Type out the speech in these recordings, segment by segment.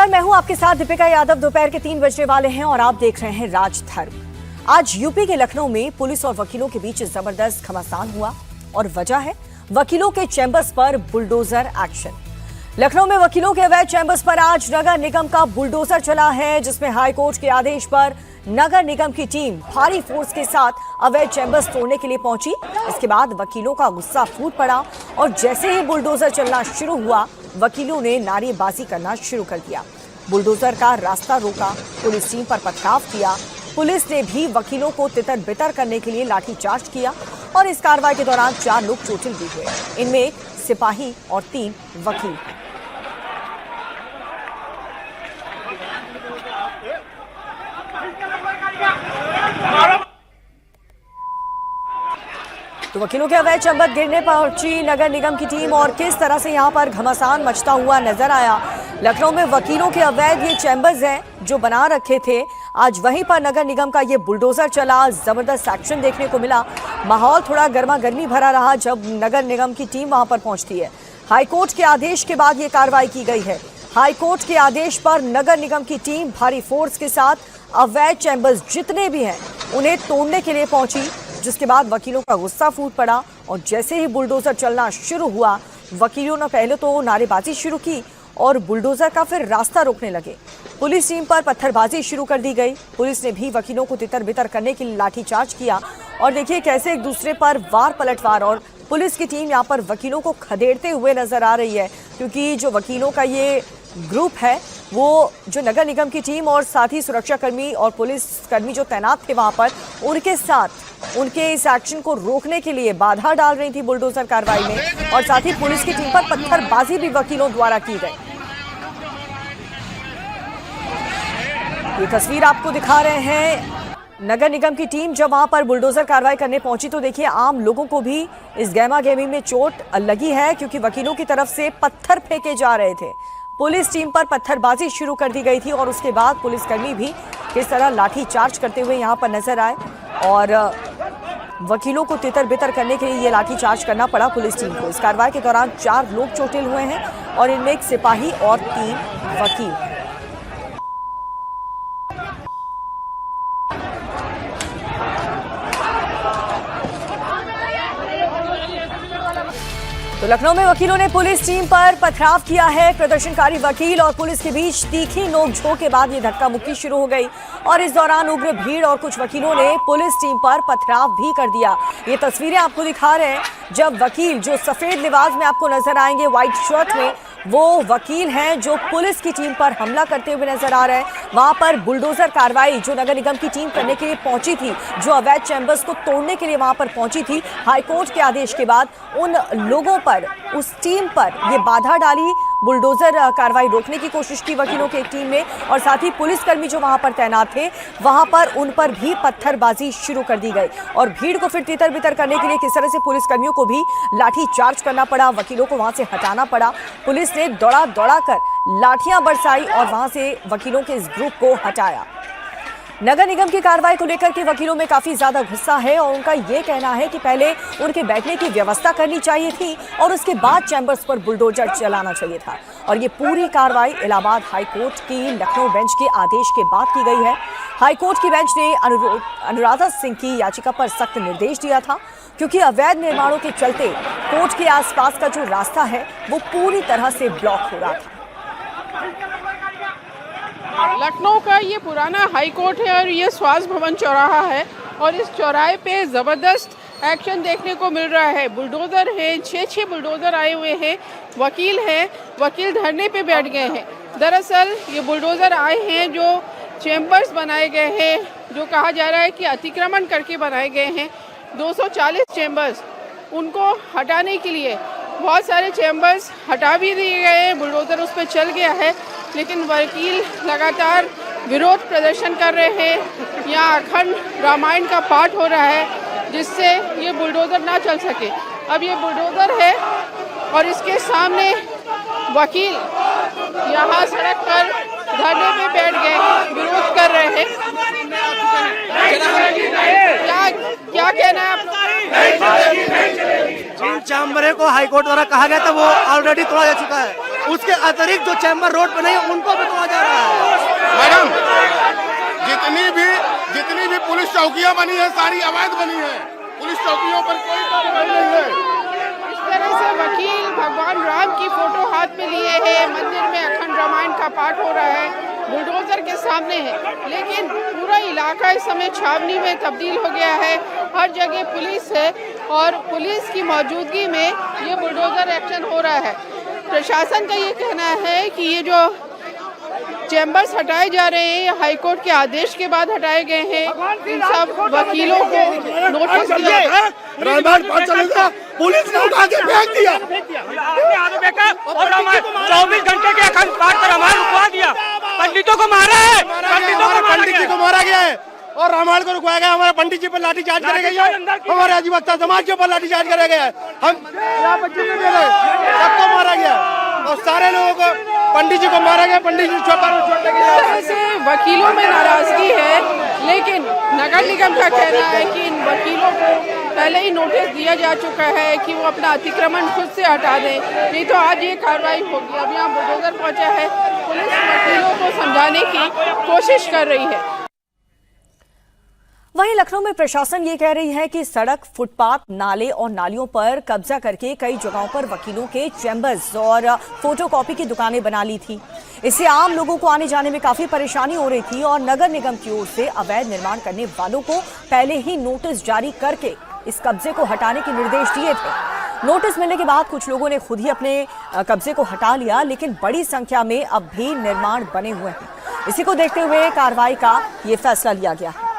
नमस्कार, मैं हूं आपके साथ दीपिका यादव। दोपहर के 3 बजने वाले हैं और आप देख रहे हैं राजधर्म। आज यूपी के लखनऊ में पुलिस और वकीलों के बीच जबरदस्त घमासान हुआ और वजह है वकीलों के चैंबर्स पर बुलडोजर एक्शन। लखनऊ में वकीलों के अवैध चैंबर्स पर आज नगर निगम का बुलडोजर चला है, जिसमें हाईकोर्ट के आदेश पर नगर निगम की टीम भारी फोर्स के साथ अवैध चैंबर्स तोड़ने के लिए पहुंची। इसके बाद वकीलों का गुस्सा फूट पड़ा और जैसे ही बुलडोजर चलना शुरू हुआ, वकीलों ने नारेबाजी करना शुरू कर दिया। बुलडोजर का रास्ता रोका, पुलिस टीम पर पथराव किया। पुलिस ने भी वकीलों को तितर बितर करने के लिए लाठीचार्ज किया और इस कार्रवाई के दौरान 4 लोग चोटिल भी हुए। इनमें एक सिपाही और 3 वकील। तो वकीलों के अवैध चैंबर गिरने पहुंची नगर निगम की टीम और किस तरह से यहां पर घमासान मचता हुआ नजर आया। लखनऊ में वकीलों के अवैध ये चैंबर्स हैं जो बना रखे थे, आज वहीं पर नगर निगम का ये बुलडोजर चला। जबरदस्त एक्शन देखने को मिला। माहौल थोड़ा गर्मा गर्मी भरा रहा जब नगर निगम की टीम वहां पर पहुंचती है। हाईकोर्ट के आदेश के बाद ये कार्रवाई की गई है। हाईकोर्ट के आदेश पर नगर निगम की टीम भारी फोर्स के साथ अवैध चैंबर्स जितने भी हैं उन्हें तोड़ने के लिए पहुंची, जिसके बाद वकीलों का गुस्सा फूट पड़ा और जैसे ही बुलडोजर चलना शुरू हुआ, वकीलों ने पहले तो नारेबाजी शुरू की और बुलडोजर का फिर रास्ता रोकने लगे। पुलिस टीम पर पत्थरबाजी शुरू कर दी गई। पुलिस ने भी वकीलों को तितर बितर करने के लिए लाठीचार्ज किया और देखिए कैसे एक दूसरे पर वार पलटवार और पुलिस की टीम यहाँ पर वकीलों को खदेड़ते हुए नजर आ रही है, क्योंकि जो वकीलों का ये ग्रुप है वो जो नगर निगम की टीम और साथ ही सुरक्षाकर्मी और पुलिस कर्मी जो तैनात थे वहां पर, उनके साथ उनके इस एक्शन को रोकने के लिए बाधा डाल रही थी बुलडोजर कार्रवाई में और साथ ही पुलिस की टीम पर पत्थरबाजी भी वकीलों द्वारा की गई। ये तस्वीर आपको दिखा रहे हैं। नगर निगम की टीम जब वहां पर बुलडोजर कार्रवाई करने पहुंची तो देखिए आम लोगों को भी इस गहमा गहमी में चोट लगी है, क्योंकि वकीलों की तरफ से पत्थर फेंके जा रहे थे। पुलिस टीम पर पत्थरबाजी शुरू कर दी गई थी और उसके बाद पुलिसकर्मी भी किस तरह लाठी चार्ज करते हुए यहां पर नजर आए और वकीलों को तितर बितर करने के लिए ये लाठी चार्ज करना पड़ा पुलिस टीम को। इस कार्रवाई के दौरान 4 लोग चोटिल हुए हैं और इनमें एक सिपाही और 3 वकील। तो लखनऊ में वकीलों ने पुलिस टीम पर पथराव किया है। प्रदर्शनकारी वकील और पुलिस के बीच तीखी नोकझोंक के बाद ये धक्का मुक्की शुरू हो गई और इस दौरान उग्र भीड़ और कुछ वकीलों ने पुलिस टीम पर पथराव भी कर दिया। ये तस्वीरें आपको दिखा रहे हैं जब वकील जो सफेद लिबास में आपको नजर आएंगे व्हाइट शर्ट में, वो वकील हैं जो पुलिस की टीम पर हमला करते हुए नजर आ रहे हैं। वहां पर बुलडोजर कार्रवाई जो नगर निगम की टीम करने के लिए पहुंची थी, जो अवैध चैंबर्स को तोड़ने के लिए वहां पर पहुंची थी, हाईकोर्ट के आदेश के बाद उन लोगों पर, उस टीम पर ये बाधा डाली। बुलडोजर कार्रवाई रोकने की कोशिश की वकीलों की एक टीम ने और साथ ही पुलिसकर्मी जो वहां पर तैनात थे वहां पर उन पर भी पत्थरबाजी शुरू कर दी गई और भीड़ को फिर तितर बितर करने के लिए किस तरह से पुलिसकर्मियों को भी लाठी चार्ज करना पड़ा, वकीलों को वहां से हटाना पड़ा। पुलिस ने दौड़ा दौड़ा कर लाठियां बरसाई और वहां से वकीलों के इस ग्रुप को हटाया। नगर निगम की कार्रवाई को लेकर के वकीलों में काफी ज्यादा गुस्सा है और उनका ये कहना है कि पहले उनके बैठने की व्यवस्था करनी चाहिए थी और उसके बाद चैंबर्स पर बुलडोजर चलाना चाहिए था। और ये पूरी कार्रवाई इलाहाबाद हाईकोर्ट की लखनऊ बेंच के आदेश के बाद की गई है। हाईकोर्ट की बेंच ने अनुराधा सिंह की याचिका पर सख्त निर्देश दिया था, क्योंकि अवैध निर्माणों के चलते कोर्ट के आसपास का जो रास्ता है वो पूरी तरह से ब्लॉक हो रहा था। लखनऊ का ये पुराना हाई कोर्ट है और ये स्वास्थ्य भवन चौराहा है और इस चौराहे पे ज़बरदस्त एक्शन देखने को मिल रहा है। बुलडोज़र है, 6 बुलडोज़र आए हुए हैं, वकील हैं, वकील धरने पे बैठ गए हैं। दरअसल ये बुलडोज़र आए हैं जो चैम्बर्स बनाए गए हैं, जो कहा जा रहा है कि अतिक्रमण करके बनाए गए हैं 240 चैम्बर्स, उनको हटाने के लिए बहुत सारे चैम्बर्स हटा भी दिए गए हैं। बुलडोज़र उस पर चल गया है, लेकिन वकील लगातार विरोध प्रदर्शन कर रहे हैं। यहाँ अखंड रामायण का पाठ हो रहा है जिससे ये बुलडोज़र ना चल सके। अब ये बुलडोज़र है और इसके सामने वकील यहाँ सड़क पर धरने पे बैठ गए, विरोध कर रहे हैं। क्या कहना है आप लोग? जिन चैम्बर को हाईकोर्ट द्वारा कहा गया था वो ऑलरेडी तोड़ा जा चुका है। उसके अतिरिक्त जो चैम्बर रोड बनाई है उनको भी तोड़ा जा रहा है। मैडम, जितनी भी पुलिस चौकियां बनी है सारी अवैध बनी है, पुलिस चौकियों पर कोई कार्रवाई नहीं है। इस तरह से वकील भगवान राम की फोटो हाथ में लिए है, मंदिर में अखंड रामायण का पाठ हो रहा है, बुलडोजर के सामने है, लेकिन पूरा इलाका इस समय छावनी में तब्दील हो गया है। हर जगह पुलिस है और पुलिस की मौजूदगी में ये बुलडोजर एक्शन हो रहा है। प्रशासन का ये कहना है कि ये जो चैम्बर्स हटाए जा रहे हैं, ये हाईकोर्ट के आदेश के बाद हटाए गए हैं। इन सब वकीलों को नोटिस दिया, पुलिस ने उठा के फेंक दिया और 24 घंटे के अखंड पाठ पर हमारा रुकवा दिया। पंडितों को मारा है, पंडित जी को मारा गया है और रामायण को रुकवाया गया। हमारे पंडित जी पर लाठीचार्ज करे गए हैं, हमारे अधिवक्ता समाज के ऊपर लाठीचार्ज करे गए हैं। हम यहाँ बच्चे नहीं दे रहे, सबको मारा गया और सारे लोगों को पंडित जी को मारा गया। पंडित जी से वकीलों में नाराजगी है, लेकिन नगर निगम का कहना है कि इन वकीलों को पहले ही नोटिस दिया जा चुका है कि वो अपना अतिक्रमण खुद से हटा दें, नहीं तो आज ये कार्रवाई होगी। अब यहाँ बुलडोजर पहुंचा है, पुलिस वकीलों को समझाने की कोशिश कर रही है। वहीं लखनऊ में प्रशासन ये कह रही है कि सड़क, फुटपाथ, नाले और नालियों पर कब्जा करके कई जगहों पर वकीलों के चैम्बर्स और फोटोकॉपी की दुकानें बना ली थी। इससे आम लोगों को आने जाने में काफी परेशानी हो रही थी और नगर निगम की ओर से अवैध निर्माण करने वालों को पहले ही नोटिस जारी करके इस कब्जे को हटाने के निर्देश दिए थे। नोटिस मिलने के बाद कुछ लोगों ने खुद ही अपने कब्जे को हटा लिया, लेकिन बड़ी संख्या में अब भी निर्माण बने हुए हैं। इसी को देखते हुए कार्रवाई का ये फैसला लिया गया है।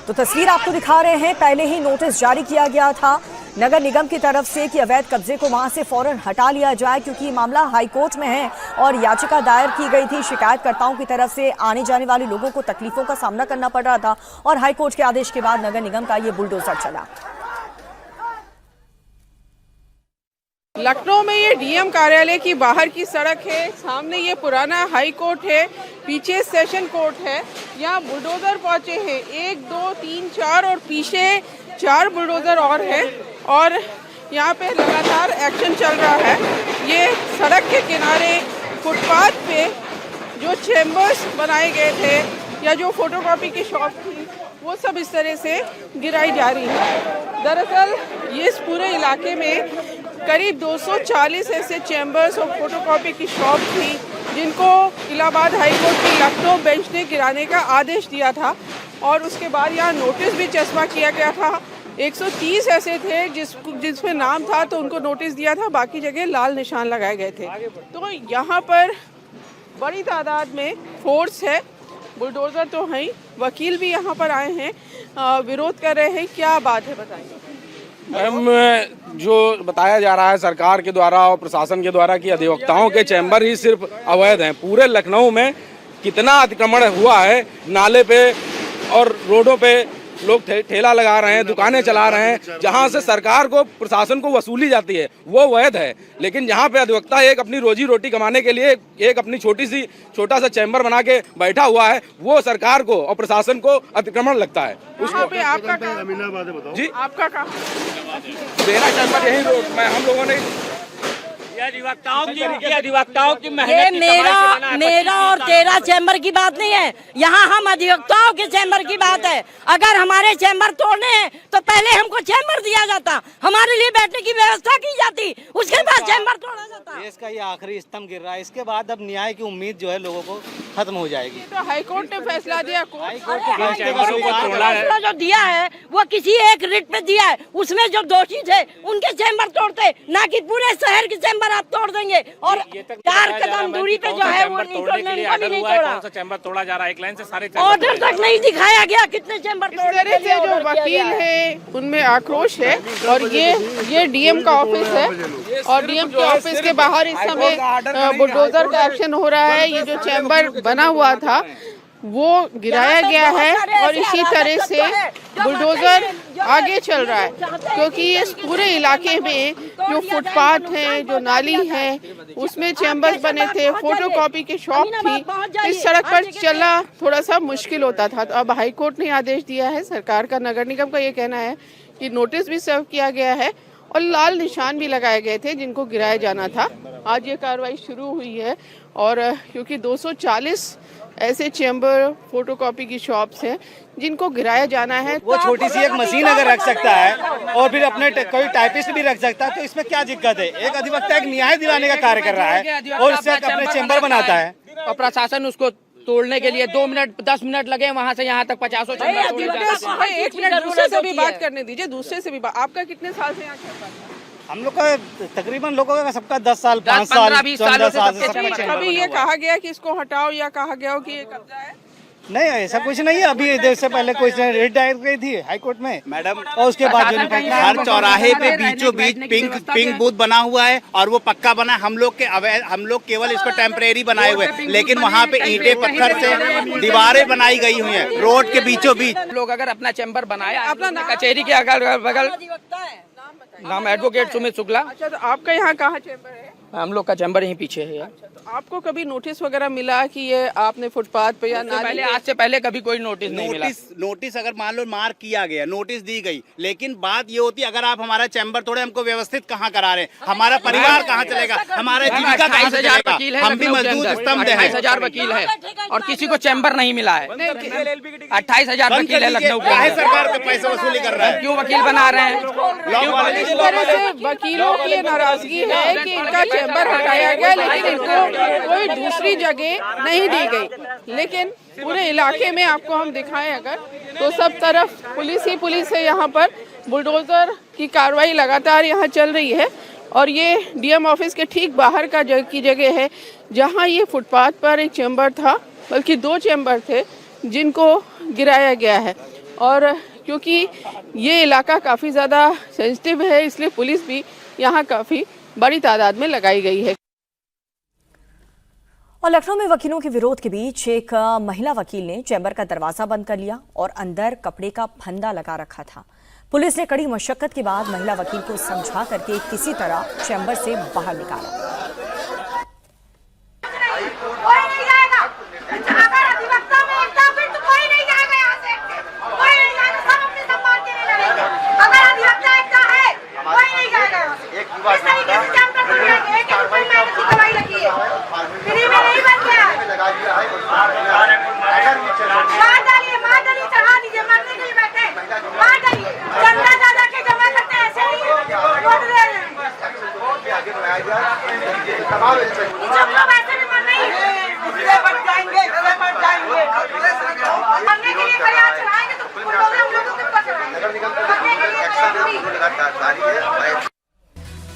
तो तस्वीर आपको दिखा रहे हैं, पहले ही नोटिस जारी किया गया था नगर निगम की तरफ से कि अवैध कब्जे को वहां से फौरन हटा लिया जाए, क्योंकि ये मामला हाईकोर्ट में है और याचिका दायर की गई थी। शिकायतकर्ताओं की तरफ से आने जाने वाले लोगों को तकलीफों का सामना करना पड़ रहा था और हाईकोर्ट के आदेश के बाद नगर निगम का ये बुलडोजर चला। लखनऊ में ये डीएम कार्यालय की बाहर की सड़क है, सामने ये पुराना हाई कोर्ट है, पीछे सेशन कोर्ट है। यहाँ बुलडोजर पहुंचे हैं, 1, 2, 3, 4 और पीछे 4 बुलडोजर और हैं और यहाँ पे लगातार एक्शन चल रहा है। ये सड़क के किनारे फुटपाथ पे जो चैम्बर्स बनाए गए थे या जो फोटोकॉपी की शॉप थी, वो सब इस तरह से गिराई जा रही है। दरअसल ये इस पूरे इलाके में करीब 240 ऐसे चैम्बर्स और फोटोकॉपी की शॉप थी जिनको इलाहाबाद हाईकोर्ट की लखनऊ बेंच ने गिराने का आदेश दिया था और उसके बाद यहाँ नोटिस भी चस्पा किया गया था। 130 ऐसे थे जिसमें नाम था तो उनको नोटिस दिया था, बाकी जगह लाल निशान लगाए गए थे। तो यहाँ पर बड़ी तादाद में फोर्स है, बुलडोजर तो हैं, वकील भी यहाँ पर आए हैं, विरोध कर रहे हैं। क्या बात है बताइए। मैम, जो बताया जा रहा है सरकार के द्वारा और प्रशासन के द्वारा कि अधिवक्ताओं के चैम्बर ही सिर्फ अवैध हैं। पूरे लखनऊ में कितना अतिक्रमण हुआ है, नाले पे और रोडों पे लोग ठेला लगा रहे हैं, दुकानें चला रहे हैं, जहां से सरकार को, प्रशासन को वसूली जाती है वो वैध है। लेकिन यहाँ पे अधिवक्ता एक अपनी रोजी रोटी कमाने के लिए एक अपनी छोटा सा चैम्बर बना के बैठा हुआ है, वो सरकार को और प्रशासन को अतिक्रमण लगता है। उसको पे आपका जी, आपका काम मेरा चैम्बर यही रोड में हम लोगों ने अधिवक्ताओं की मेहनत, ये मेरा और तेरा चैम्बर की बात नहीं है, यहाँ हम अधिवक्ताओं के चैम्बर की बात है। अगर हमारे चैम्बर तोड़ने हैं तो पहले हमको चैम्बर दिया जाता, हमारे लिए बैठने की व्यवस्था की जाती, उसके बाद चैम्बर तोड़ा जाता। देश का ये आखिरी स्तंभ गिर रहा है, इसके बाद अब न्याय की उम्मीद जो है लोगों को खत्म हो जाएगी। तो हाईकोर्ट ने फैसला दिया, फैसला जो दिया है वो किसी एक रिट पे दिया है, उसमें जो दोषी थे उनके चैम्बर तोड़ते, ना कि पूरे शहर के चैम्बर आप तोड़ देंगे। और 4 कदम दूरी पे जो है वो नहीं तोड़ा, चैम्बर तोड़ा जा रहा है, एक लाइन से सारे ऑर्डर तक नहीं दिखाया गया कितने चैम्बर तोड़े। से जो वकील है उनमें आक्रोश है और ये डीएम का ऑफिस है और डीएम के ऑफिस के बाहर इस समय बुलडोजर का एक्शन हो रहा है। ये जो चैम्बर बना हुआ था वो गिराया गया है और इसी तरह से बुलडोजर आगे चल रहा है, क्योंकि इस पूरे इलाके में जो फुटपाथ हैं, जो नाली है, उसमें चैम्बर्स बने थे, फोटोकॉपी की शॉप थी। इस सड़क पर चलना थोड़ा सा मुश्किल होता था। तो अब हाई कोर्ट ने आदेश दिया है, सरकार का, नगर निगम का ये कहना है कि नोटिस भी सर्व किया गया है और लाल निशान भी लगाए गए थे जिनको गिराया जाना था। आज ये कार्रवाई शुरू हुई है और क्योंकि 240 ऐसे चैम्बर फोटोकॉपी की शॉप्स हैं जिनको गिराया जाना है। वो छोटी सी एक मशीन अगर रख सकता है और फिर अपने कोई टाइपिस्ट भी रख सकता है तो इसमें क्या दिक्कत है? एक अधिवक्ता एक न्याय दिलाने का कार्य कर रहा है और इससे अपने चैम्बर बनाता है और प्रशासन उसको तोड़ने के लिए 2 मिनट 10 मिनट लगे, वहाँ से यहाँ तक 50 चैम्बर। एक मिनट, दूसरे से भी बात करने दीजिए, दूसरे से भी बात। आपका कितने साल से यहाँ चल रहा है? हम लोग का तकरीबन लोगों का सबका 10 साल 5 साल 15 साल से कभी ये कहा गया कि इसको हटाओ या कहा गया हो कि ये कब्जा है? नहीं, ऐसा कुछ नहीं है। अभी इससे पहले कोई रेड दायर गई थी हाई कोर्ट में मैडम, और उसके बाद जो हर चौराहे पे बीचों बीच पिंक बूथ बना हुआ है और वो पक्का बना। हम लोग केवल इसको टेम्परेरी बनाए हुए, लेकिन वहाँ पे ईंटें पत्थर से दीवारें बनाई गई हुई हैं रोड के बीचों बीच। लोग अगर अपना चैम्बर बनाए, अपना कचहरी के अगल बगल, नाम एडवोकेट सुमित शुक्ला। अच्छा, तो आपका यहाँ कहाँ चैम्बर है? हम लोग का चैम्बर यहीं पीछे है। तो आपको कभी नोटिस वगैरह मिला कि ये आपने फुटपाथ पे या पहले, आज से पहले कभी कोई नोटिस नहीं मिला। नोटिस अगर मान लो मार्क किया गया, नोटिस दी गई, लेकिन बात ये होती है अगर आप हमारा चैम्बर थोड़े हमको व्यवस्थित कहाँ करा रहे हैं, हमारा परिवार कहाँ चलेगा, हमारा जीविका कहाँ से चलेगा? हम भी मजदूर स्तंभ हैं। 28,000 वकील है और किसी को चैम्बर नहीं मिला है। 28,000 वकील है लखनऊ काहे सरकार के पैसे वसूली कर रहा है? क्यों वकील बना रहे हैं? इस तरह से वकीलों की नाराजगी है कि इनका चैम्बर हटाया गया, लेकिन इनको कोई दूसरी जगह नहीं दी गई। लेकिन पूरे इलाके में आपको हम दिखाएं अगर, तो सब तरफ पुलिस ही पुलिस है। यहाँ पर बुलडोजर की कार्रवाई लगातार यहाँ चल रही है और ये डीएम ऑफिस के ठीक बाहर की जगह है जहाँ ये फुटपाथ पर एक चैम्बर था, बल्कि 2 चैम्बर थे जिनको गिराया गया है। और क्योंकि ये इलाका काफ़ी ज़्यादा सेंसिटिव है, इसलिए पुलिस भी यहाँ काफ़ी बड़ी तादाद में लगाई गई है। और लखनऊ में वकीलों के विरोध के बीच एक महिला वकील ने चैम्बर का दरवाजा बंद कर लिया और अंदर कपड़े का फंदा लगा रखा था। पुलिस ने कड़ी मशक्कत के बाद महिला वकील को समझा करके किसी तरह चैम्बर से बाहर निकाला।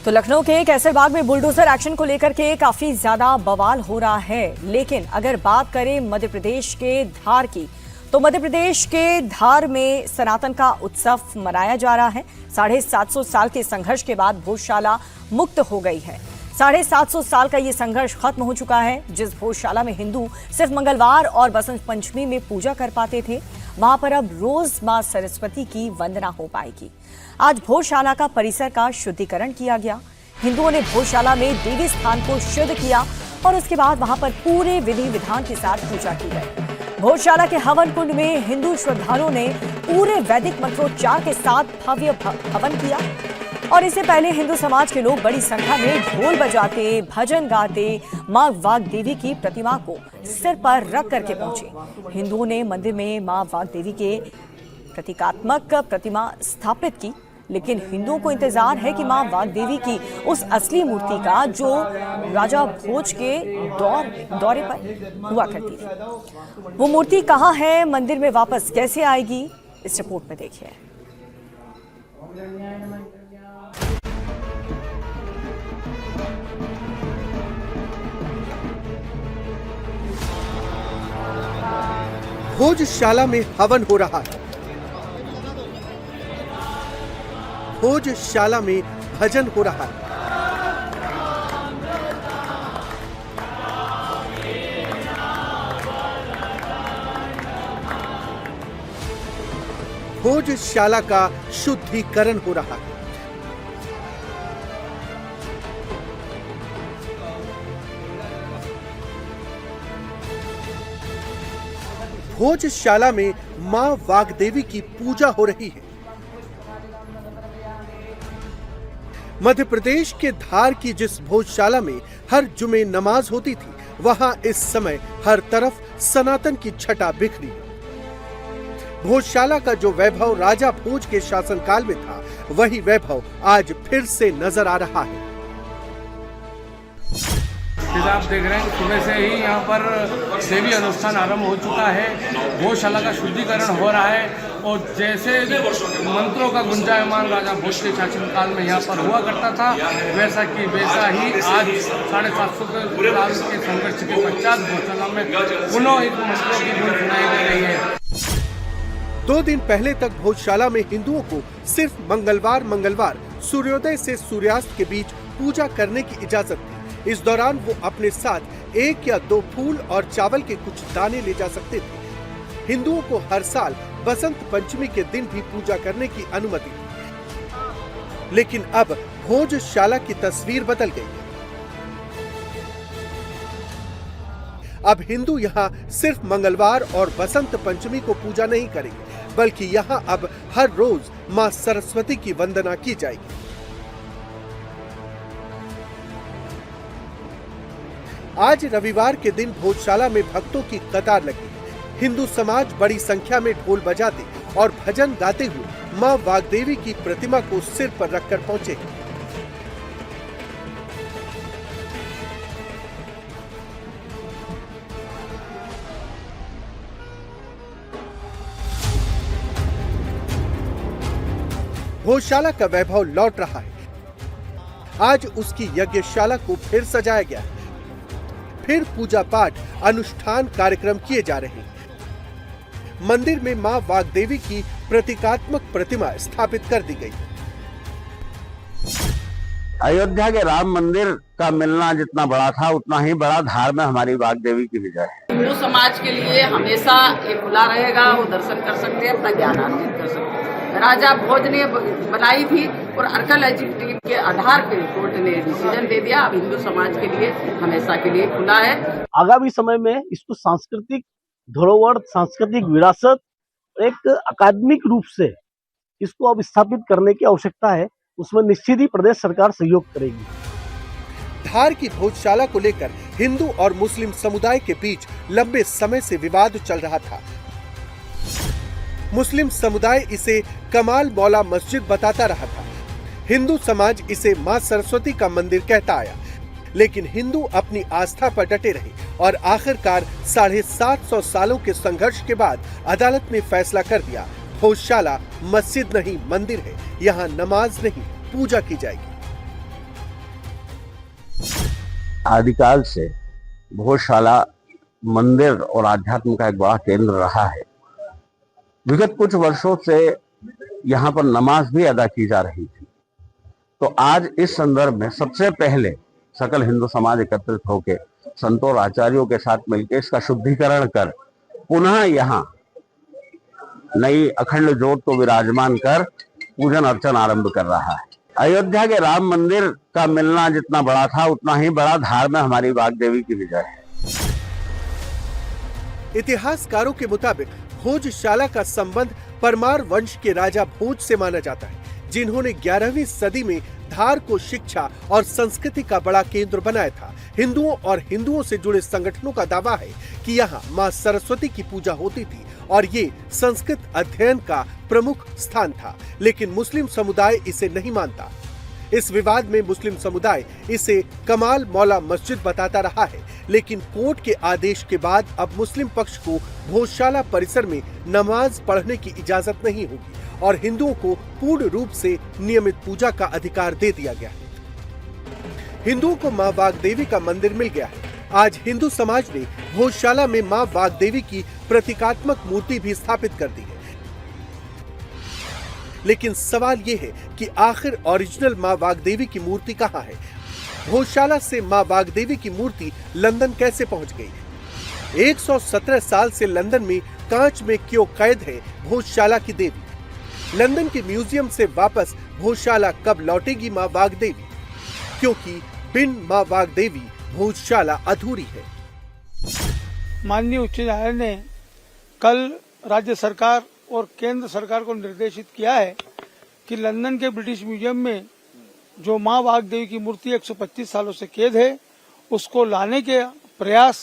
तो लखनऊ के कैसरबाग में बुलडोजर एक्शन को लेकर के काफी ज्यादा बवाल हो रहा है। लेकिन अगर बात करें मध्य प्रदेश के धार की, तो मध्य प्रदेश के धार में सनातन का उत्सव मनाया जा रहा है। 750 साल के संघर्ष के बाद भोजशाला मुक्त हो गई है। 750 साल का ये संघर्ष खत्म हो चुका है। जिस भोजशाला में हिंदू सिर्फ मंगलवार और बसंत पंचमी में पूजा कर पाते थे, वहां पर अब रोज मां सरस्वती की वंदना हो पाएगी। आज भोजशाला का परिसर का शुद्धिकरण किया गया। हिंदुओं ने भोजशाला में देवी स्थान को शुद्ध किया और उसके बाद वहां पर पूरे विधि विधान के साथ पूजा की गई। भोजशाला के हवन कुंड में हिंदू श्रद्धालुओं ने पूरे वैदिक मंत्रोच्चार के साथ भव्य हवन किया और इससे पहले हिंदू समाज के लोग बड़ी संख्या में ढोल बजाते, भजन गाते मां वाग्देवी की प्रतिमा को सिर पर रख करके पहुंचे। हिंदुओं ने मंदिर में मां वाग्देवी के प्रतीकात्मक प्रतिमा स्थापित की, लेकिन हिंदुओं को इंतजार है कि मां वाग्देवी की उस असली मूर्ति का जो राजा भोज के दौरे पर हुआ करती थी, वो मूर्ति कहां है, मंदिर में वापस कैसे आएगी, इस रिपोर्ट में देखिए। भोजशाला में हवन हो रहा है। भोजशाला में भजन हो रहा है। भोजशाला का शुद्धिकरण हो रहा है। भोजशाला में मां वाग्देवी की पूजा हो रही है। मध्य प्रदेश के धार की जिस भोजशाला में हर जुमे नमाज होती थी, वहां इस समय हर तरफ सनातन की छटा बिखरी है। भोजशाला का जो वैभव राजा भोज के शासनकाल में था, वही वैभव आज फिर से नजर आ रहा है। आप देख रहे हैं सुबह से ही यहाँ पर देवी अनुष्ठान आरंभ हो चुका है। गौशाला का शुद्धिकरण हो रहा है और जैसे मंत्रों का गुंजायमान राजा भोज के शासनकाल में यहाँ पर हुआ करता था, वैसा ही आज 750 साल के संघर्ष के पश्चात गौशाला में पुनः इन मंत्रों की गूंज सुनाई दे रही है। 2 दिन पहले तक भोजशाला में हिंदुओं को सिर्फ मंगलवार सूर्योदय से सूर्यास्त के बीच पूजा करने की इजाजत थी। इस दौरान वो अपने साथ 1 या 2 फूल और चावल के कुछ दाने ले जा सकते थे। हिंदुओं को हर साल बसंत पंचमी के दिन भी पूजा करने की अनुमति थी, लेकिन अब भोजशाला की तस्वीर बदल गई है। अब हिंदू यहाँ सिर्फ मंगलवार और बसंत पंचमी को पूजा नहीं करेंगे, बल्कि यहाँ अब हर रोज मां सरस्वती की वंदना की जाएगी। आज रविवार के दिन भोजशाला में भक्तों की कतार लगी। हिंदू समाज बड़ी संख्या में ढोल बजाते और भजन गाते हुए मां वाग्देवी की प्रतिमा को सिर पर रखकर पहुंचे। भोजशाला का वैभव लौट रहा है। आज उसकी यज्ञशाला को फिर सजाया गया है। फिर पूजा पाठ अनुष्ठान कार्यक्रम किए जा रहे हैं। मंदिर में मां वाग्देवी की प्रतीकात्मक प्रतिमा स्थापित कर दी गई। अयोध्या के राम मंदिर का मिलना जितना बड़ा था, उतना ही बड़ा धार में हमारी वाग्देवी की विजय है। हिंदू समाज के लिए हमेशा ये खुला रहेगा, वो दर्शन कर सकते हैं, अपना ज्ञान अर्जित कर सकते हैं। राजा भोज ने बनाई थी और आर्कियोलॉजिकल के आधार पर कोर्ट ने डिसीजन दे दिया। अब हिंदू समाज के लिए हमेशा के लिए खुला है। आगामी समय में इसको सांस्कृतिक धरोहर, सांस्कृतिक विरासत एक अकादमिक रूप से इसको अब स्थापित करने की आवश्यकता है। उसमें निश्चित ही प्रदेश सरकार सहयोग करेगी। धार की भोजशाला को लेकर हिंदू और मुस्लिम समुदाय के बीच लंबे समय से विवाद चल रहा था। मुस्लिम समुदाय इसे कमाल मौला मस्जिद बताता रहा था। हिंदू समाज इसे मां सरस्वती का मंदिर कहता आया, लेकिन हिंदू अपनी आस्था पर डटे रहे और आखिरकार 750 सालों के संघर्ष के बाद अदालत ने फैसला कर दिया, भोजशाला मस्जिद नहीं मंदिर है, यहाँ नमाज नहीं पूजा की जाएगी। आदिकाल से भोजशाला मंदिर और आध्यात्म का एक बड़ा केंद्र रहा है। विगत कुछ वर्षों से यहाँ पर नमाज भी अदा की जा रही थी। तो आज इस संदर्भ में सबसे पहले सकल हिंदू समाज एकत्रित होकर संतों और आचार्यों के साथ मिलकर इसका शुद्धिकरण कर पुनः यहाँ नई अखंड ज्योत को विराजमान कर पूजन अर्चन आरंभ कर रहा है। अयोध्या के राम मंदिर का मिलना जितना बड़ा था, उतना ही बड़ा धार में हमारी वाग्देवी की विजय है। इतिहासकारों के मुताबिक भोजशाला का संबंध परमार वंश के राजा भोज से माना जाता है, जिन्होंने 11वीं सदी में धार को शिक्षा और संस्कृति का बड़ा केंद्र बनाया था। हिंदुओं और हिंदुओं से जुड़े संगठनों का दावा है कि यहाँ मां सरस्वती की पूजा होती थी और ये संस्कृत अध्ययन का प्रमुख स्थान था, लेकिन मुस्लिम समुदाय इसे नहीं मानता। इस विवाद में मुस्लिम समुदाय इसे कमाल मौला मस्जिद बताता रहा है, लेकिन कोर्ट के आदेश के बाद अब मुस्लिम पक्ष को भोजशाला परिसर में नमाज पढ़ने की इजाजत नहीं होगी और हिंदुओं को पूर्ण रूप से नियमित पूजा का अधिकार दे दिया गया है। हिंदुओं को मां वाग्देवी का मंदिर मिल गया है। आज हिंदू समाज ने भोजशाला में मां वाग्देवी की प्रतीकात्मक मूर्ति भी स्थापित कर दी है। लेकिन सवाल ये है कि आखिर ओरिजिनल मां वाग्देवी की मूर्ति कहाँ है? भोजशाला से मां वाग्देवी की मूर्ति लंदन कैसे पहुंच गई? 117 साल से लंदन में कांच में क्यों कैद है भोजशाला की देवी? लंदन के म्यूजियम से वापस भोजशाला कब लौटेगी मां वाग्देवी? क्योंकि बिन मां वाग्देवी भोजशाला अधूरी है। माननीय उच्च न्यायालय ने कल राज्य सरकार और केंद्र सरकार को निर्देशित किया है कि लंदन के ब्रिटिश म्यूजियम में जो माँ वाग्देवी की मूर्ति 125 सालों से कैद है उसको लाने के प्रयास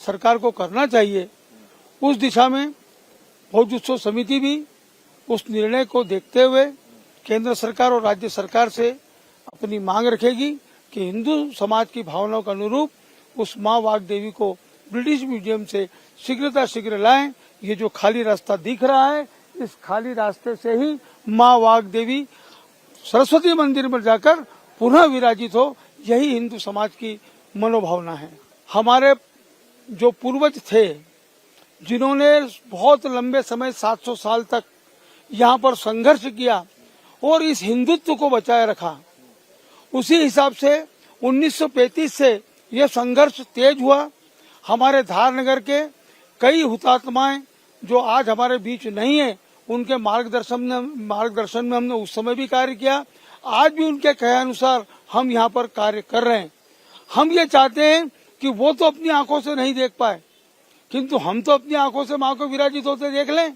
सरकार को करना चाहिए। उस दिशा में भोज उत्सव समिति भी उस निर्णय को देखते हुए केंद्र सरकार और राज्य सरकार से अपनी मांग रखेगी कि हिंदू समाज की भावनाओं के अनुरूप उस माँ वाग्देवी को ब्रिटिश म्यूजियम से शीघ्र लाएं। ये जो खाली रास्ता दिख रहा है, इस खाली रास्ते से ही माँ वाग्देवी सरस्वती मंदिर में जाकर पुनः विराजित हो, यही हिंदू समाज की मनोभावना है। हमारे जो पूर्वज थे जिन्होंने बहुत लंबे समय 700 साल तक यहाँ पर संघर्ष किया और इस हिंदुत्व को बचाए रखा, उसी हिसाब से 1935 से यह संघर्ष तेज हुआ। हमारे धारनगर के कई हुतात्माएं जो आज हमारे बीच नहीं है, उनके मार्गदर्शन में हमने उस समय भी कार्य किया। आज भी उनके कहे अनुसार हम यहाँ पर कार्य कर रहे हैं। हम ये चाहते हैं कि वो तो अपनी आंखों से नहीं देख पाए, किंतु हम तो अपनी आंखों से माँ को विराजित होते देख लें।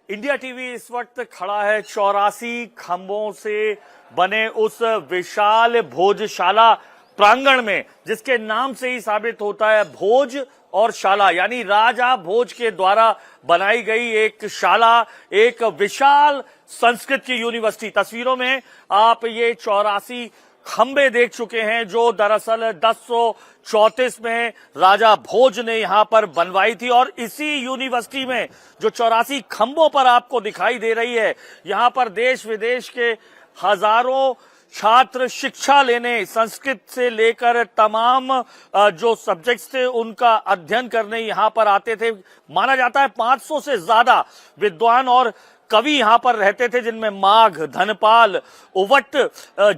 इंडिया टीवी इस वक्त खड़ा है 84 खंभों से बने उस विशाल भोजशाला प्रांगण में, जिसके नाम से ही साबित होता है भोज और शाला, यानी राजा भोज के द्वारा बनाई गई एक शाला, एक विशाल संस्कृत की यूनिवर्सिटी। तस्वीरों में आप ये 84 खंबे देख चुके हैं जो दरअसल 1034 में राजा भोज ने यहां पर बनवाई थी। और इसी यूनिवर्सिटी में जो 84 खंबों पर आपको दिखाई दे रही है, यहां पर देश विदेश के हजारों छात्र शिक्षा लेने, संस्कृत से लेकर तमाम जो सब्जेक्ट्स थे उनका अध्ययन करने यहां पर आते थे। माना जाता है 500 से ज्यादा विद्वान और कवि यहां पर रहते थे, जिनमें माघ, धनपाल, उवट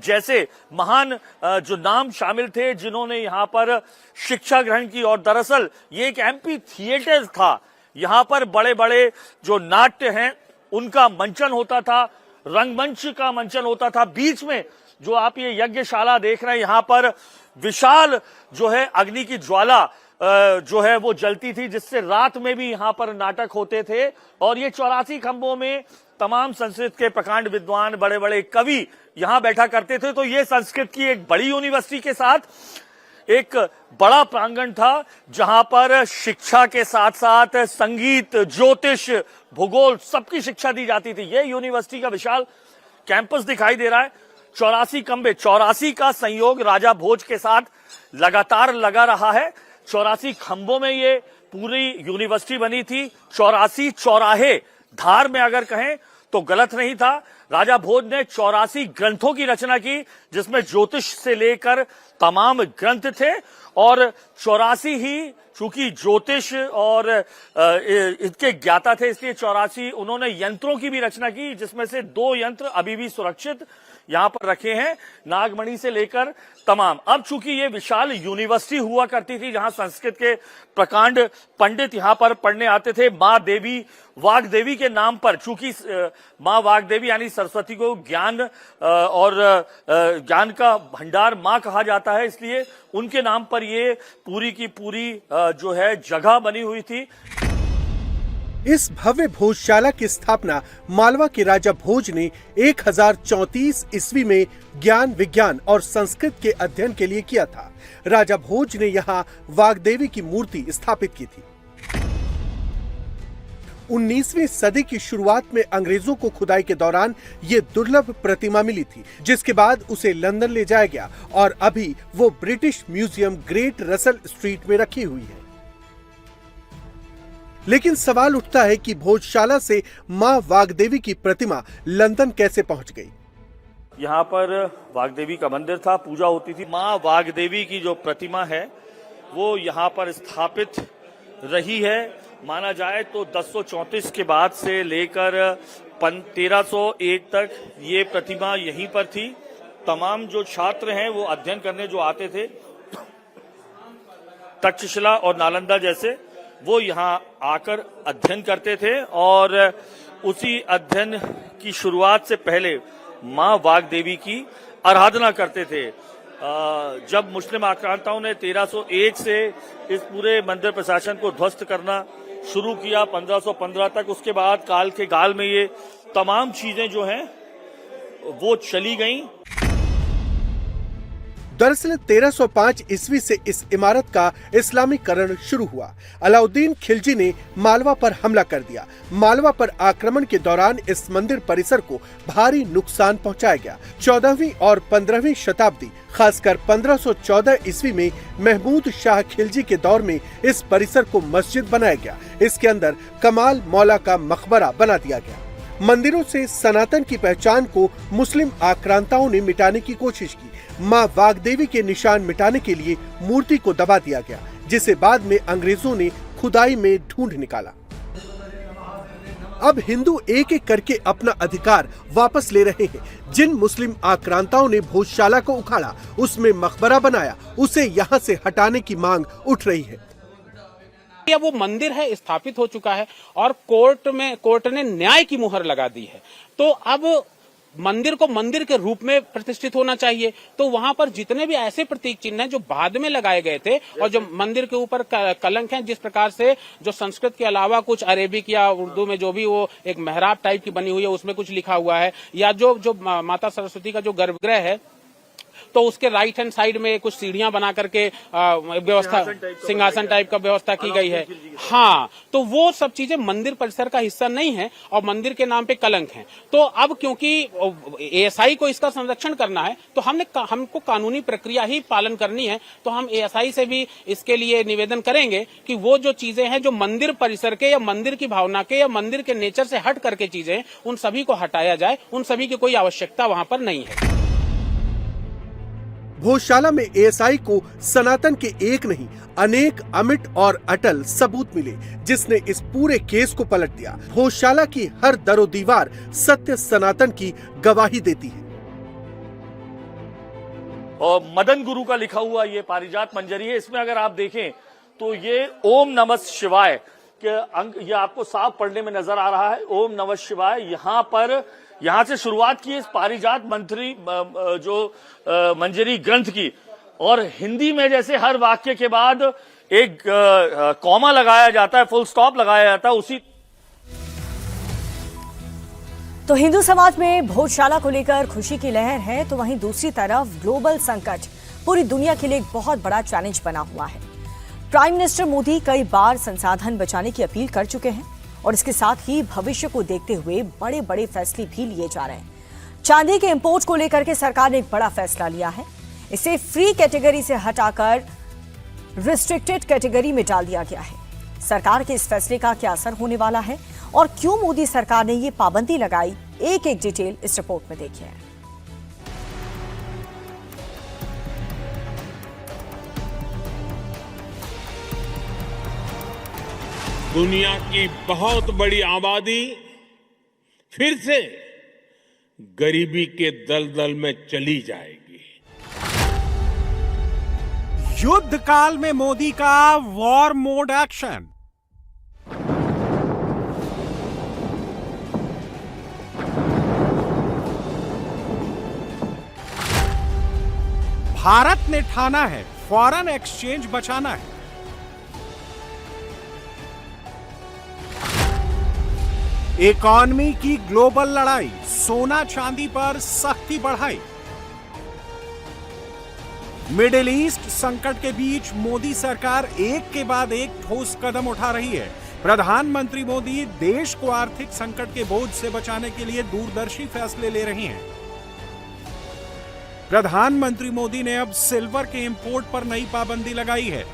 जैसे महान जो नाम शामिल थे जिन्होंने यहां पर शिक्षा ग्रहण की। और दरअसल ये एक एम्पी थिएटर था, यहां पर बड़े बड़े जो नाट्य हैं उनका मंचन होता था, रंगमंच का मंचन होता था। बीच में जो आप ये यज्ञशाला देख रहे हैं, यहां पर विशाल जो है अग्नि की ज्वाला जो है वो जलती थी, जिससे रात में भी यहां पर नाटक होते थे। और ये 84 खंभों में तमाम संस्कृत के प्रकांड विद्वान, बड़े बड़े कवि यहां बैठा करते थे। तो ये संस्कृत की एक बड़ी यूनिवर्सिटी के साथ एक बड़ा प्रांगण था, जहां पर शिक्षा के साथ साथ संगीत, ज्योतिष, भूगोल सबकी शिक्षा दी जाती थी। ये यूनिवर्सिटी का विशाल कैंपस दिखाई दे रहा है। 84 खंबे, 84 का संयोग राजा भोज के साथ लगातार लगा रहा है। 84 खंभों में ये पूरी यूनिवर्सिटी बनी थी। 84 चौराहे, धार में अगर कहें तो गलत नहीं था। राजा भोज ने 84 ग्रंथों की रचना की, जिसमें ज्योतिष से लेकर तमाम ग्रंथ थे। और 84 ही चूंकि ज्योतिष और इसके ज्ञाता थे, इसलिए 84 उन्होंने यंत्रों की भी रचना की, जिसमें से 2 यंत्र अभी भी सुरक्षित यहां पर रखे हैं, नागमणि से लेकर तमाम। अब चूंकि ये विशाल यूनिवर्सिटी हुआ करती थी, जहां संस्कृत के प्रकांड पंडित यहां पर पढ़ने आते थे। माँ देवी वाग्देवी के नाम पर, चूंकि माँ वाग्देवी यानी सरस्वती को ज्ञान और ज्ञान का भंडार माँ कहा जाता है, इसलिए उनके नाम पर ये पूरी की पूरी जो है जगह बनी हुई थी। इस भव्य भोजशाला की स्थापना मालवा के राजा भोज ने 1034 ईस्वी में ज्ञान, विज्ञान और संस्कृत के अध्ययन के लिए किया था। राजा भोज ने यहाँ वाग्देवी की मूर्ति स्थापित की थी। 19वीं सदी की शुरुआत में अंग्रेजों को खुदाई के दौरान ये दुर्लभ प्रतिमा मिली थी, जिसके बाद उसे लंदन ले जाया गया और अभी वो British museum great Russell street में रखी हुई है। लेकिन सवाल उठता है कि भोजशाला से मां वाग्देवी की प्रतिमा लंदन कैसे पहुंच गई। यहाँ पर वाग्देवी का मंदिर था, पूजा होती थी। मां वाग्देवी की जो प्रतिमा है वो यहाँ पर स्थापित रही है। माना जाए तो 1034 के बाद से लेकर 1301 तक ये प्रतिमा यहीं पर थी। तमाम जो छात्र हैं वो अध्ययन करने जो आते थे, तक्षशिला और नालंदा जैसे, वो यहाँ आकर अध्ययन करते थे। और उसी अध्ययन की शुरुआत से पहले मां वाग्देवी की आराधना करते थे। जब मुस्लिम आक्रांताओं ने 1301 से इस पूरे मंदिर प्रशासन को ध्वस्त करना शुरू किया 1515 तक, उसके बाद काल के गाल में ये तमाम चीजें जो हैं वो चली गईं। दरअसल 1305 ईस्वी से इस इमारत का इस्लामीकरण शुरू हुआ। अलाउद्दीन खिलजी ने मालवा पर हमला कर दिया। मालवा पर आक्रमण के दौरान इस मंदिर परिसर को भारी नुकसान पहुंचाया गया। 14वीं और 15वीं शताब्दी, खासकर 1514 ईस्वी में महमूद शाह खिलजी के दौर में इस परिसर को मस्जिद बनाया गया। इसके अंदर कमाल मौला का मकबरा बना दिया गया। मंदिरों से सनातन की पहचान को मुस्लिम आक्रांताओं ने मिटाने की कोशिश की। मां वाग्देवी के निशान मिटाने के लिए मूर्ति को दबा दिया गया, जिसे बाद में अंग्रेजों ने खुदाई में ढूंढ निकाला। अब हिंदू एक एक करके अपना अधिकार वापस ले रहे हैं। जिन मुस्लिम आक्रांताओं ने भोजशाला को उखाड़ा, उसमें मकबरा बनाया, उसे यहाँ से हटाने की मांग उठ रही है। या वो मंदिर है स्थापित हो चुका है और कोर्ट ने न्याय की मुहर लगा दी है, तो अब मंदिर को मंदिर के रूप में प्रतिष्ठित होना चाहिए। तो वहां पर जितने भी ऐसे प्रतीक चिन्ह हैं जो बाद में लगाए गए थे और जो मंदिर के ऊपर कलंक हैं, जिस प्रकार से जो संस्कृत के अलावा कुछ अरेबिक या उर्दू में जो भी वो एक मेहराब टाइप की बनी हुई है उसमें कुछ लिखा हुआ है, या जो माता सरस्वती का जो गर्भगृह है तो उसके राइट हैंड साइड में कुछ सीढ़ियां बना करके व्यवस्था, सिंहासन टाइप का व्यवस्था की गई है। हाँ, तो वो सब चीजें मंदिर परिसर का हिस्सा नहीं है और मंदिर के नाम पे कलंक है। तो अब क्योंकि एएसआई को इसका संरक्षण करना है, तो हमको कानूनी प्रक्रिया ही पालन करनी है। तो हम एएसआई से भी इसके लिए निवेदन करेंगे कि वो जो चीजें हैं जो मंदिर परिसर के या मंदिर की भावना के या मंदिर के नेचर से हट करके चीजें, उन सभी को हटाया जाए। उन सभी की कोई आवश्यकता वहां पर नहीं है। भोजशाला में एएसआई को सनातन के एक नहीं अनेक अमिट और अटल सबूत मिले, जिसने इस पूरे केस को पलट दिया। भोजशाला की हर दरो दीवार सत्य सनातन की गवाही देती है। और मदन गुरु का लिखा हुआ ये पारिजात मंजरी है। इसमें अगर आप देखें तो ये ओम नमः शिवाय के अंक ये आपको साफ पढ़ने में नजर आ रहा है। ओम नमः शिवाय यहाँ से शुरुआत की इस पारिजात मंत्री जो मंजरी ग्रंथ की, और हिंदी में जैसे हर वाक्य के बाद एक कॉमा लगाया जाता है, फुल स्टॉप लगाया जाता है, उसी तो हिंदू समाज में भोजशाला को लेकर खुशी की लहर है, तो वहीं दूसरी तरफ ग्लोबल संकट पूरी दुनिया के लिए एक बहुत बड़ा चैलेंज बना हुआ है। प्राइम मिनिस्टर मोदी कई बार संसाधन बचाने की अपील कर चुके हैं और इसके साथ ही भविष्य को देखते हुए बड़े बड़े फैसले भी लिए जा रहे हैं। चांदी के इंपोर्ट को लेकर के सरकार ने एक बड़ा फैसला लिया है। इसे फ्री कैटेगरी से हटाकर रिस्ट्रिक्टेड कैटेगरी में डाल दिया गया है। सरकार के इस फैसले का क्या असर होने वाला है और क्यों मोदी सरकार ने ये पाबंदी लगाई, एक एक डिटेल इस रिपोर्ट में देखिए। दुनिया की बहुत बड़ी आबादी फिर से गरीबी के दलदल में चली जाएगी। युद्ध काल में मोदी का वॉर मोड एक्शन। भारत ने ठाना है फॉरेन एक्सचेंज बचाना है। इकॉनमी की ग्लोबल लड़ाई, सोना चांदी पर सख्ती बढ़ाई। मिडिल ईस्ट संकट के बीच मोदी सरकार एक के बाद एक ठोस कदम उठा रही है। प्रधानमंत्री मोदी देश को आर्थिक संकट के बोझ से बचाने के लिए दूरदर्शी फैसले ले रही हैं। प्रधानमंत्री मोदी ने अब सिल्वर के इंपोर्ट पर नई पाबंदी लगाई है।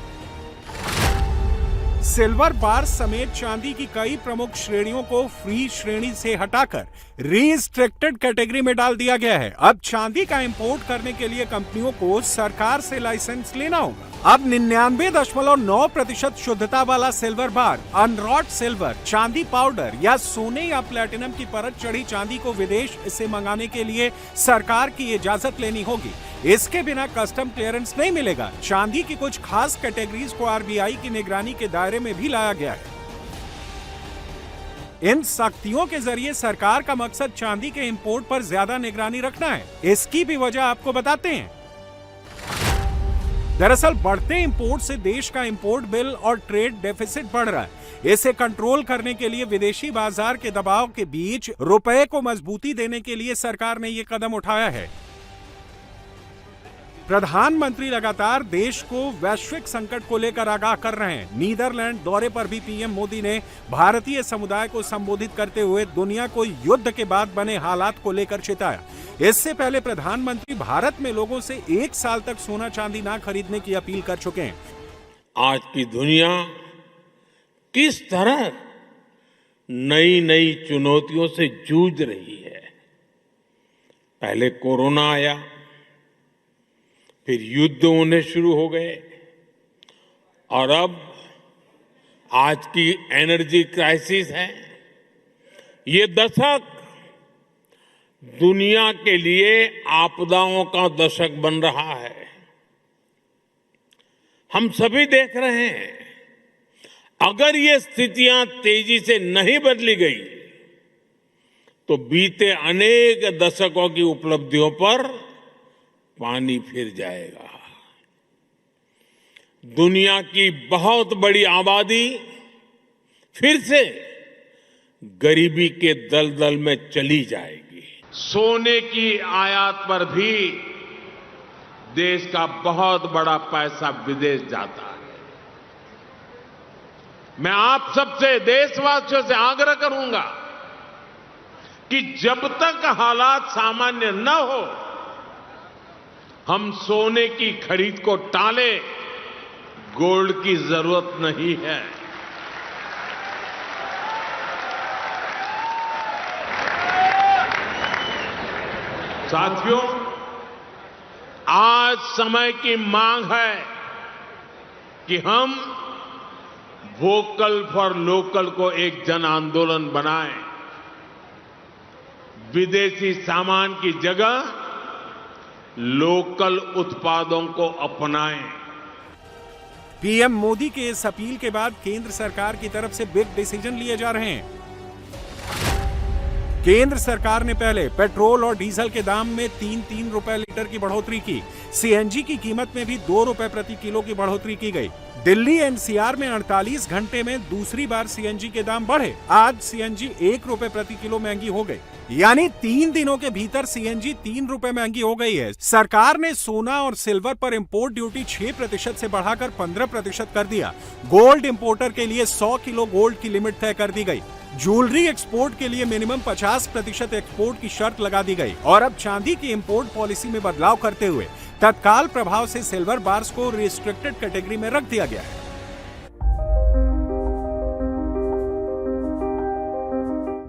सिल्वर बार समेत चांदी की कई प्रमुख श्रेणियों को फ्री श्रेणी से हटाकर रिस्ट्रिक्टेड कैटेगरी में डाल दिया गया है। अब चांदी का इंपोर्ट करने के लिए कंपनियों को सरकार से लाइसेंस लेना होगा। अब 99.9% शुद्धता वाला सिल्वर बार, अनरॉड सिल्वर, चांदी पाउडर या सोने या प्लेटिनम की परत चढ़ी चांदी को विदेश से मंगाने के लिए सरकार की इजाजत लेनी होगी। इसके बिना कस्टम क्लियरेंस नहीं मिलेगा। चांदी की कुछ खास कैटेगरीज को आरबीआई की निगरानी के दायरे में भी लाया गया है। इन सख्तियों के जरिए सरकार का मकसद चांदी के इंपोर्ट पर ज्यादा निगरानी रखना है। इसकी भी वजह आपको बताते हैं। दरअसल बढ़ते इंपोर्ट से देश का इंपोर्ट बिल और ट्रेड डेफिसिट बढ़ रहा है। इसे कंट्रोल करने के लिए विदेशी बाजार के दबाव के बीच रुपए को मजबूती देने के लिए सरकार ने ये कदम उठाया है। प्रधानमंत्री लगातार देश को वैश्विक संकट को लेकर आगाह कर रहे हैं। नीदरलैंड दौरे पर भी पीएम मोदी ने भारतीय समुदाय को संबोधित करते हुए दुनिया को युद्ध के बाद बने हालात को लेकर चेताया। इससे पहले प्रधानमंत्री भारत में लोगों से 1 साल तक सोना चांदी ना खरीदने की अपील कर चुके हैं। आज की दुनिया किस तरह नई नई चुनौतियों से जूझ रही है। पहले कोरोना आया, फिर युद्ध होने शुरू हो गए और अब आज की एनर्जी क्राइसिस है। ये दशक दुनिया के लिए आपदाओं का दशक बन रहा है। हम सभी देख रहे हैं, अगर ये स्थितियां तेजी से नहीं बदली गई तो बीते अनेक दशकों की उपलब्धियों पर पानी फिर जाएगा। दुनिया की बहुत बड़ी आबादी फिर से गरीबी के दलदल में चली जाएगी। सोने की आयात पर भी देश का बहुत बड़ा पैसा विदेश जाता है। मैं आप सबसे, देशवासियों से आग्रह करूंगा कि जब तक हालात सामान्य न हो, हम सोने की खरीद को टालें। गोल्ड की जरूरत नहीं है। साथियों, आज समय की मांग है कि हम वोकल फॉर लोकल को एक जन आंदोलन बनाएं। विदेशी सामान की जगह लोकल उत्पादों को अपनाएं। पीएम मोदी के इस अपील के बाद केंद्र सरकार की तरफ से बिग डिसीजन लिए जा रहे हैं। केंद्र सरकार ने पहले पेट्रोल और डीजल के दाम में 3-3 रुपए लीटर की बढ़ोतरी की। सीएनजी की कीमत में भी 2 रुपए प्रति किलो की बढ़ोतरी की गई। दिल्ली एनसीआर में 48 घंटे में दूसरी बार सीएनजी के दाम बढ़े। आज सीएनजी 1 रुपए प्रति किलो महंगी हो गई, यानी 3 दिनों के भीतर सीएनजी 3 रुपए महंगी हो गई है। सरकार ने सोना और सिल्वर पर इंपोर्ट ड्यूटी 6% से बढ़ाकर 15% कर दिया। गोल्ड इंपोर्टर के लिए 100 किलो गोल्ड की लिमिट तय कर दी गई। ज्वेलरी एक्सपोर्ट के लिए मिनिमम 50% एक्सपोर्ट की शर्त लगा दी गई और अब चांदी की इंपोर्ट पॉलिसी में बदलाव करते हुए तत्काल प्रभाव से सिल्वर बार्स को रिस्ट्रिक्टेड कैटेगरी में रख दिया गया है।